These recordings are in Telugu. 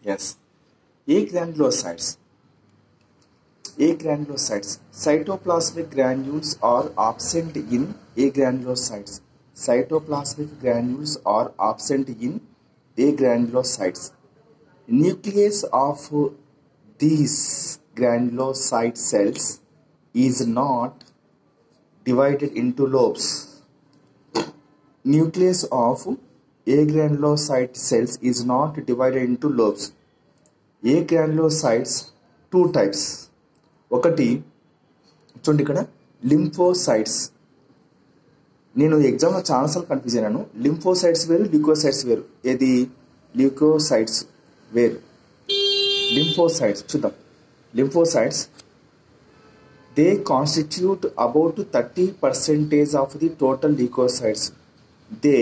Yes. Agranulocytes. Agranulocytes. Cytoplasmic granules are absent in agranulocytes. Cytoplasmic granules are absent in agranulocytes. Nucleus of these granulocyte cells is not divided into lobes. Nucleus of agranulocyte cells is not divided into lobes. Agranulocytes two types. ఒకటి చూడండి ఇక్కడ లింఫోసైట్స్. నేను ఎగ్జామ్లో చాలాసార్లు కన్ఫ్యూజ్ అయినాను. లింఫోసైట్స్ వేరు, ల్యూకోసైట్స్ వేరు. ఏది ల్యూకోసైట్స్ వేరు, లింఫోసైట్స్ చూద్దాం. Lymphocytes they constitute about 30% of the total leukocytes. They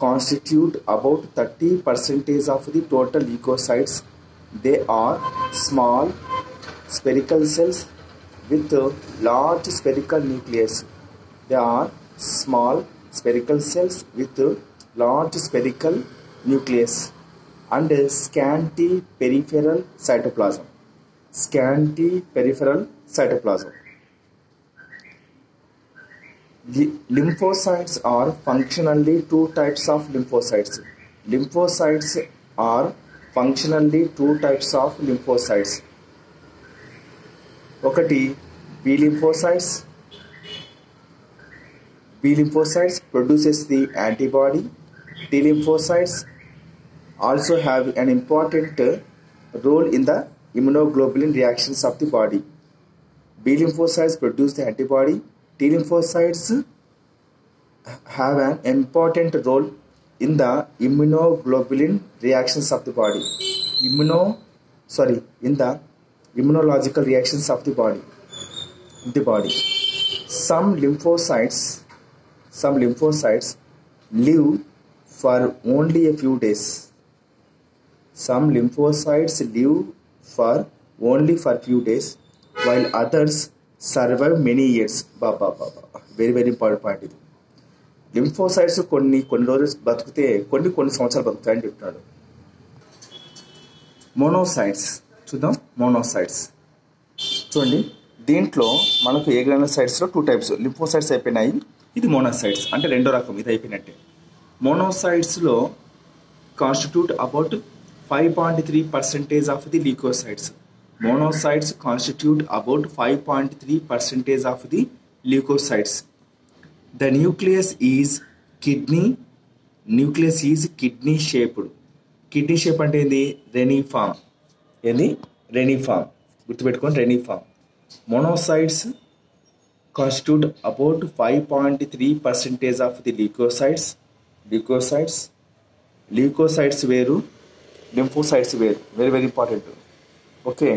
constitute about 30% of the total leukocytes. They are small spherical cells with large spherical nucleus. They are small spherical cells with large spherical nucleus and scanty peripheral cytoplasm. Scanty peripheral cytoplasm. Lymphocytes are functionally two types of lymphocytes. Lymphocytes are functionally two types of lymphocytes. ఒకటి B lymphocytes. B lymphocytes produces the antibody. T lymphocytes also have an important role in the immunoglobulin reactions of the body. B lymphocytes produce the antibody. T lymphocytes have an important role in the immunoglobulin reactions of the body. In the immunological reactions of the body. Some lymphocytes live for only a few days. Some lymphocytes live for only for few days, while others survive many years. Very very important point ఇది. లింఫోసైట్స్ కొన్ని రోజులు బతికితే కొన్ని సంవత్సరాలు బతుకుతాయని చెప్తున్నాడు. మోనోసైట్స్ చూద్దాం. మోనోసైట్స్ చూడండి, దీంట్లో మనకు ఏగ్రానులోసైట్స్లో టూ టైప్స్. లింఫోసైట్స్ అయిపోయినాయి, ఇది మోనోసైట్స్ అంటే రెండో రకం, ఇది అయిపోయినట్టే. మోనోసైట్స్లో constitute about 5.3% of the leukocytes. Monocytes constitute about 5.3% of the leukocytes. The nucleus is kidney shaped. Kidney shape అంటే ఏంది? రెనిఫామ్. ఏంది? రెనిఫామ్. గుర్తుపెట్టుకోండి, reniform. Monocytes constitute about 5.3% of the leukocytes. Leukocytes వేరు, లింఫోసైట్స్ వేరు. Very very important. ఓకే,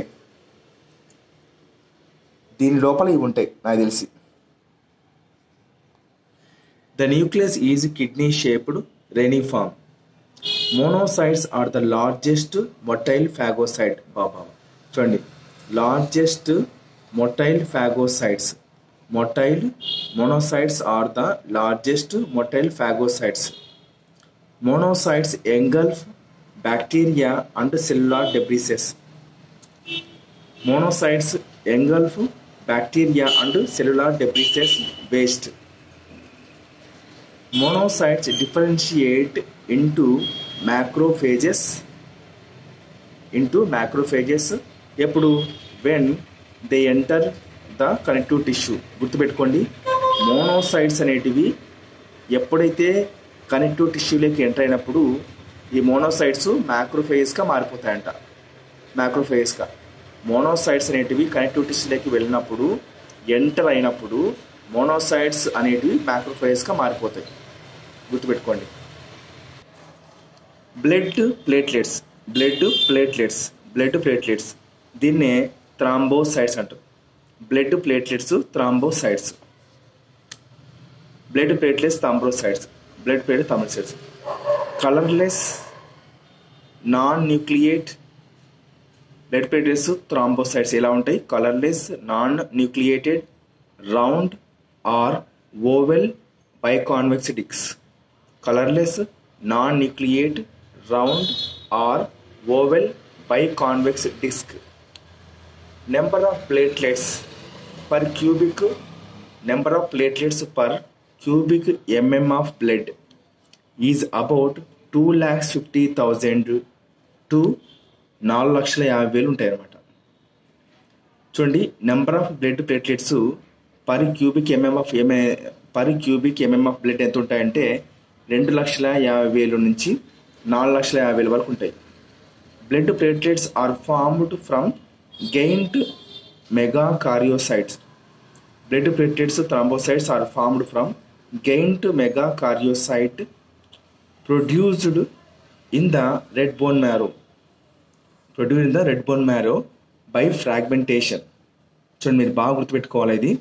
దీని లోపల ఇవి ఉంటాయి నాకు తెలిసి. The nucleus is kidney shaped reniform. Monocytes are the largest motile phagocyte. చూడండి, largest motile phagocytes. Monocytes are the largest motile phagocytes. Monocytes engulf bacteria and cellular debris. Monocytes engulf bacteria and cellular debris waste. Monocytes differentiate into macrophages. ఎప్పుడు? when they enter the connective tissue. గుర్తుపెట్టుకోండి, మోనోసైట్స్ అనేటివి ఎప్పుడైతే కనెక్టివ్ టిష్యూలోకి ఎంటర్ అయినప్పుడు ఈ మోనోసైట్స్ మ్యాక్రోఫేజ్గా మారిపోతాయంట. మోనోసైట్స్ అనేటివి కనెక్టివ్ టిష్యూలోకి వెళ్ళినప్పుడు, ఎంటర్ అయినప్పుడు మోనోసైట్స్ అనేటివి మ్యాక్రోఫేజ్గా మారిపోతాయి. గుర్తుపెట్టుకోండి. బ్లడ్ ప్లేట్లెట్స్ దీన్నే థ్రాంబోసైట్స్ అంటారు. Blood platelets thrombocytes. Blood platelets thrombocytes. Colourless non nucleate blood platelets thrombocytes ఎలా ఉంటాయి? Colourless non nucleated round or oval biconvex discs. Colourless non nucleate round or oval biconvex disc. Number of platelets per cubic mm of blood is about 2,50,000 to 4,50,000 ఉంటాయి అన్నమాట. చూడండి, number of blood platelets per cubic mm of blood ఎంత ఉంటాయంటే 2,50,000 నుంచి 4,50,000 వరకు ఉంటాయి. Blood platelets are formed from gained megakaryocytes. Blood platelets thrombocytes are formed from gained megakaryocyte produced in the red bone marrow by fragmentation. చూడండి, మీరు బాగా గుర్తుపెట్టుకోవాలి. ఇది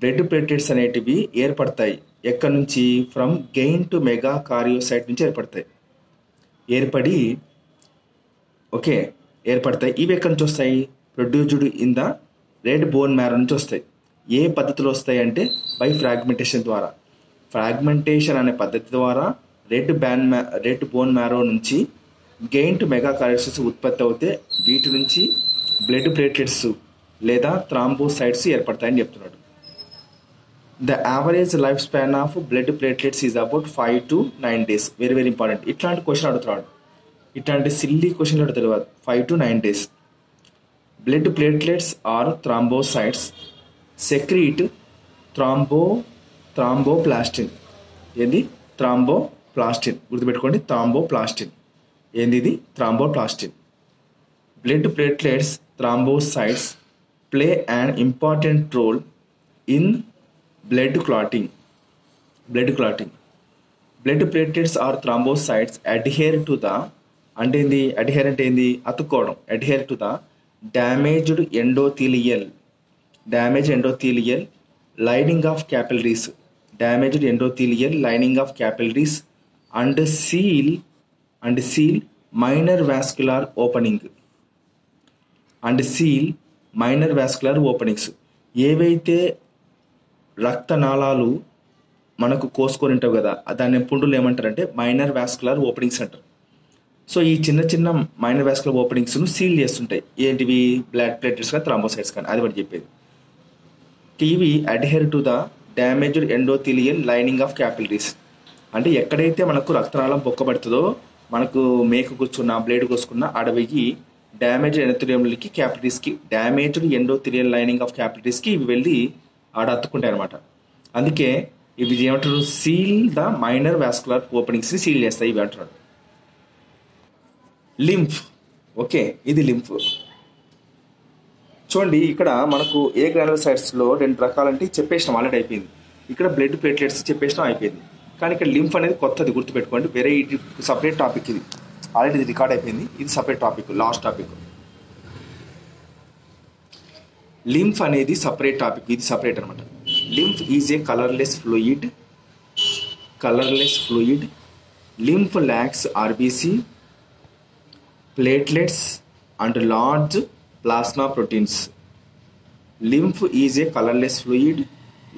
బ్లడ్ ప్లేట్లెట్స్ అనేటివి ఏర్పడతాయి ఎక్కడి నుంచి? ఫ్రమ్ గెయిన్ టు మెగా కార్యోసైట్ నుంచి ఏర్పడతాయి. ఇవి ఎక్కడి నుంచి వస్తాయి? Produced in the red bone marrow నుంచి వస్తాయి. ఏ పద్ధతిలో వస్తాయి అంటే బై ఫ్రాగ్మెంటేషన్ ద్వారా. ఫ్రాగ్మెంటేషన్ అనే పద్ధతి ద్వారా రెడ్ బోన్ మ్యారో నుంచి గెయిన్ టు మెగా కార్యోసైట్స్ ఉత్పత్తి అవుతే వీటి నుంచి బ్లడ్ ప్లేట్లెట్స్ లేదా థ్రాంబోసైట్స్ ఏర్పడతాయని చెప్తున్నాడు. The average life span of blood platelets is about 5 to 9 days. Very very important. ఇట్లాంటి క్వశ్చన్ అడుగుతున్నాడు, ఇట్లాంటి సిల్లీ క్వశ్చన్ తెలియదు. 5 to 9 days. Blood platelets or thrombocytes secrete thromboplastin. ఏంది? థ్రాంబోప్లాస్టిన్. గుర్తుపెట్టుకోండి, థ్రాంబోప్లాస్టిన్. ఏంది ఇది? Thromboplastin. Blood platelets thrombocytes play an important role in blood clotting. Blood platelets or thrombocytes adhere to the అంటే ఏంది? అతుక్కోవడం. adhere to the damaged endothelial lining of capillaries. And seal minor vascular openings. ఏవైతే రక్తనాళాలు మనకు కోసుకొని ఉంటావు కదా, దాన్ని పుండులు ఏమంటారంటే మైనర్ వాస్కులర్ ఓపెనింగ్స్ అంటారు. సో ఈ చిన్న చిన్న మైనర్ వాస్కులర్ ఓపెనింగ్స్ను సీల్ చేస్తుంటాయి. ఏంటివి? బ్లడ్ ప్లేట్లెట్స్ కానీ థ్రాంబోసైట్స్ కానీ. అది వాడు చెప్పేది. టీవీ adhere to the damaged endothelial lining of capillaries. అంటే ఎక్కడైతే మనకు రక్తనాళం పొక్కబడుతుందో, మనకు మేక కూర్చున్న బ్లేడ్ కోసుకున్న అడవికి డ్యామేజ్డ్ ఎండోథీలియంకి డ్యామేజ్డ్ ఎండోథీలియల్ లైనింగ్ ఆఫ్ క్యాపిలరీస్కి ఇవి వెళ్ళి ఆడ అత్తుకుంటాయి అనమాట. అందుకే ఇవి ఏమంటారు? సీల్ ద మైనర్ వాస్కులర్ ఓపెనింగ్స్ని సీల్ చేస్తాయి ఇవి అంటున్నాడు. లింఫ్. ఇది లింఫ్. చూడండి, ఇక్కడ మనకు ఏ గ్రాన్యులోసైట్స్లో 2 రకాలంటే చెప్పేసినాం, ఆల్రెడీ అయిపోయింది. ఇక్కడ బ్లడ్ ప్లేట్లెట్స్ చెప్పేసినాం, అయిపోయింది. కానీ ఇక్కడ లింఫ్ అనేది కొత్తది, గుర్తుపెట్టుకోండి. వేరే ఇది సపరేట్ టాపిక్. ఇది ఆల్రెడీ ఇది రికార్డ్ అయిపోయింది. ఇది separate topic, last topic. Lymph అనేది సపరేట్ టాపిక్, ఇది సపరేట్ అనమాట. Lymph is a colourless fluid. Lymph lakhs RBC, platelets and large plasma proteins. Lymph is a colorless fluid.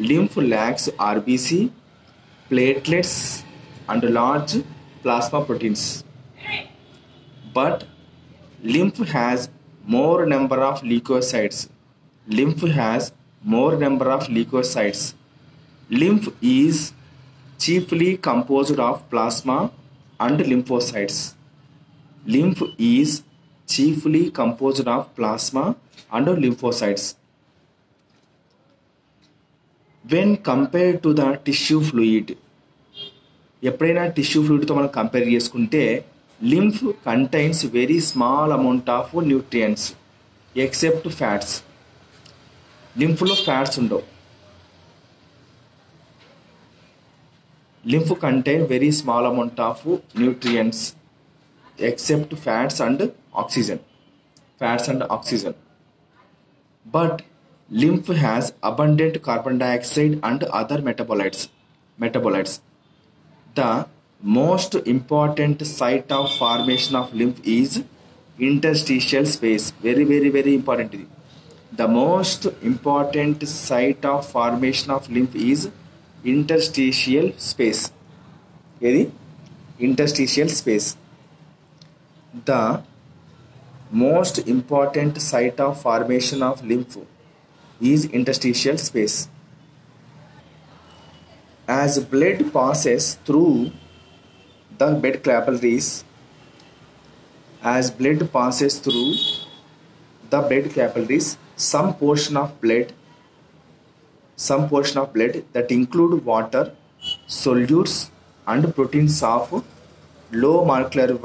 Lymph lacks RBC, platelets and large plasma proteins. But lymph has more number of leukocytes. Lymph is chiefly composed of plasma and lymphocytes. When compared to the tissue fluid, ఎప్పుడైనా టిష్యూ ఫ్లూయిడ్తో మనం కంపేర్ చేసుకుంటే lymph contains very small amount of nutrients except fats. లింఫ్లో ఫ్యాట్స్ ఉండవు. Lymph contain very small amount of nutrients except fats and oxygen. But lymph has abundant carbon dioxide and other metabolites. The most important site of formation of lymph is interstitial space. Very very very important. The most important site of formation of lymph is interstitial space. Interstitial space. The Most important site of formation of lymph is interstitial space. As blood passes through the blood capillaries, some portion of blood that include water, solutes and proteins of low molecular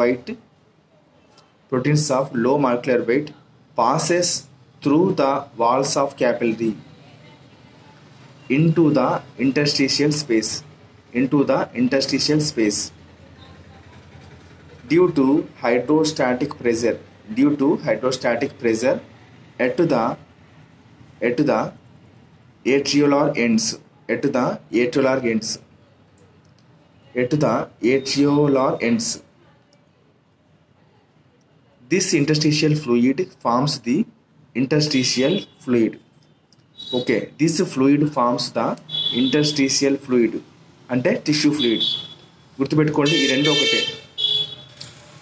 weight passes through the walls of capillary into the interstitial space. Due to hydrostatic pressure at the atriolar ends. This interstitial fluid forms the interstitial fluid. Okay, this fluid forms the interstitial fluid అంటే టిష్యూ ఫ్లూయిడ్. గుర్తుపెట్టుకోండి, ఈ రెండు ఒకటే.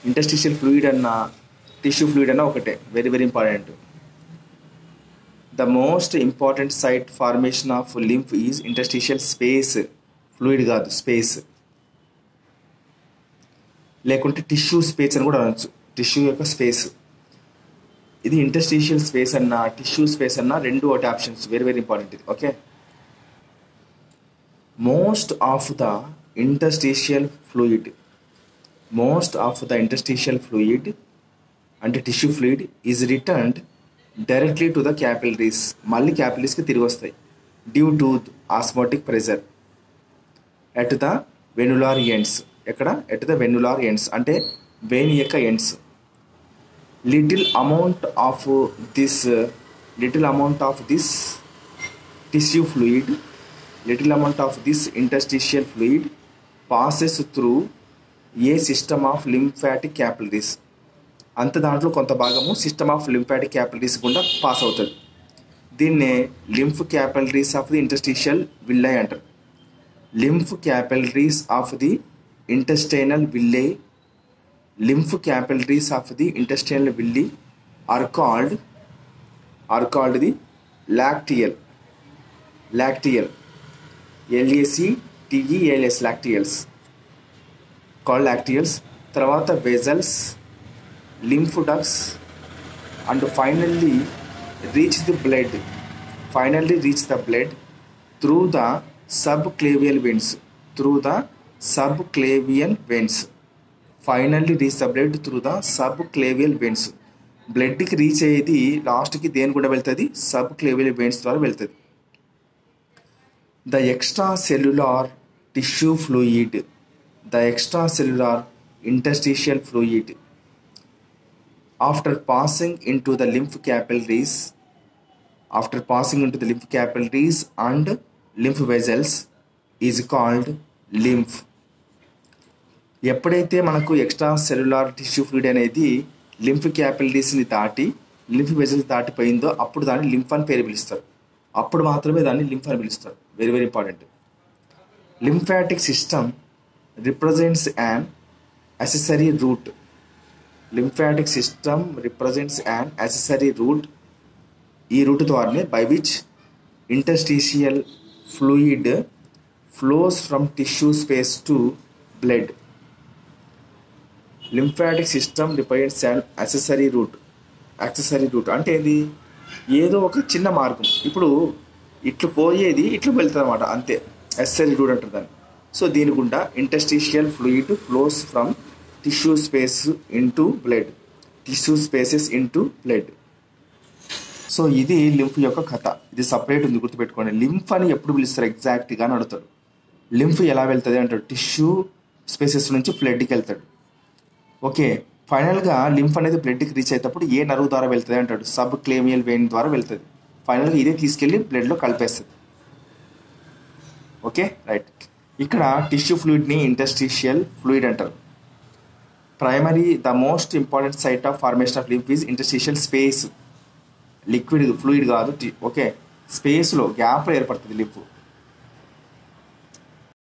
ఇంటర్స్టిషియల్ ఫ్లూయిడ్ అన్న టిష్యూ ఫ్లూయిడ్ అన్న ఒకటే. Very very important. The most important site formation of lymph is interstitial space. Fluid కాదు, స్పేస్. లేకుంటే టిష్యూ స్పేస్ అని కూడా అనొచ్చు. టిష్యూ యొక్క స్పేస్. ఇది ఇంటర్స్టిషియల్ స్పేస్ అన్న టిష్యూ స్పేస్ అన్న రెండు ఒకటి ఆప్షన్స్. వెరీ వెరీ ఇంపార్టెంట్ ఇది. Okay, most of the interstitial fluid అంటే tissue fluid is returned directly to the capillaries. మళ్ళీ క్యాపిలరీస్కి తిరిగి వస్తాయి. Due to osmotic pressure at the venular ends. ఎక్కడ? ఎట్ ద వెన్యులార్ ఎండ్స్ అంటే వెయిన్ యొక్క ends. little amount of this tissue fluid, little amount of this interstitial fluid passes through a system of lymphatic capillaries. అంత దాంట్లో కొంత భాగము సిస్టమ్ ఆఫ్ లింఫాటిక్ క్యాపిలరీస్ గుండా పాస్ అవుతుంది. దీన్నే lymph capillaries of the interstitial villi అంటారు. Lymph capillaries of the intestinal villi lymph capillaries of the intestinal villi are called the lacteal LACTEALS lacteals, called lacteals. తర్వాత vessels, lymph ducts and finally reach the blood through the subclavian veins. Finally reach the blood through the subclavian veins. బ్లడ్కి రీచ్ అయ్యేది లాస్ట్కి దేని కూడా వెళ్తుంది? సబ్ క్లేవియల్ వెయిన్స్ ద్వారా వెళ్తుంది. The extra cellular tissue fluid, the extra cellular interstitial fluid after passing in to the lymph capillaries and lymph vessels is called lymph. ఎప్పుడైతే మనకు ఎక్స్ట్రా సెల్యులార్ టిష్యూ ఫ్లూయిడ్ అనేది లింఫ్ క్యాపిలరీస్ని దాటి లింఫ్ వెజల్స్ దాటిపోయిందో అప్పుడు దాన్ని లింఫ్ అని పేరు పిలుస్తారు. అప్పుడు మాత్రమే దాన్ని లింఫ్ అని పిలుస్తారు. Very very important. Lymphatic system represents an accessory route. Lymphatic system represents an accessory route. ఈ రూట్ ద్వారానే by which interstitial fluid flows from tissue space to blood. Lymphatic system represents an accessory route. అంటే ఇది ఏదో ఒక చిన్న మార్గం. ఇప్పుడు ఇట్లు పోయేది ఇట్లు వెళ్తుంది అనమాట, అంతే. accessory route అంటారు దాన్ని. సో దీని గుండా interstitial fluid flows from tissue spaces into blood. So ఇది లింఫ్ యొక్క కథ. ఇది సపరేట్ ఉంది, గుర్తుపెట్టుకోండి. లింఫ్ అని ఎప్పుడు పిలుస్తారు ఎగ్జాక్ట్గా అని అడుగుతాడు. లింఫ్ ఎలా వెళ్తుంది అంటాడు, టిష్యూ స్పేసెస్ నుంచి బ్లడ్కి వెళ్తాడు. ఓకే, ఫైనల్గా లింఫ్ అనేది బ్లడ్కి రీచ్ అయ్యేటప్పుడు ఏ నర్వ్ ద్వారా వెళ్తుంది అంటాడు, సబ్ క్లేవియల్ వెయిన్ ద్వారా వెళ్తుంది. ఫైనల్గా ఇదే తీసుకెళ్ళి బ్లడ్లో కలిపేస్తుంది. Okay, right. ఇక్కడ టిష్యూ ఫ్లూయిడ్ని ఇంటర్స్టిషియల్ ఫ్లూయిడ్ అంటారు. Primary the most important site of formation of lymph is interstitial space. Liquid fluid కాదు. ఓకే, స్పేస్లో గ్యాప్లో ఏర్పడుతుంది లింఫ్.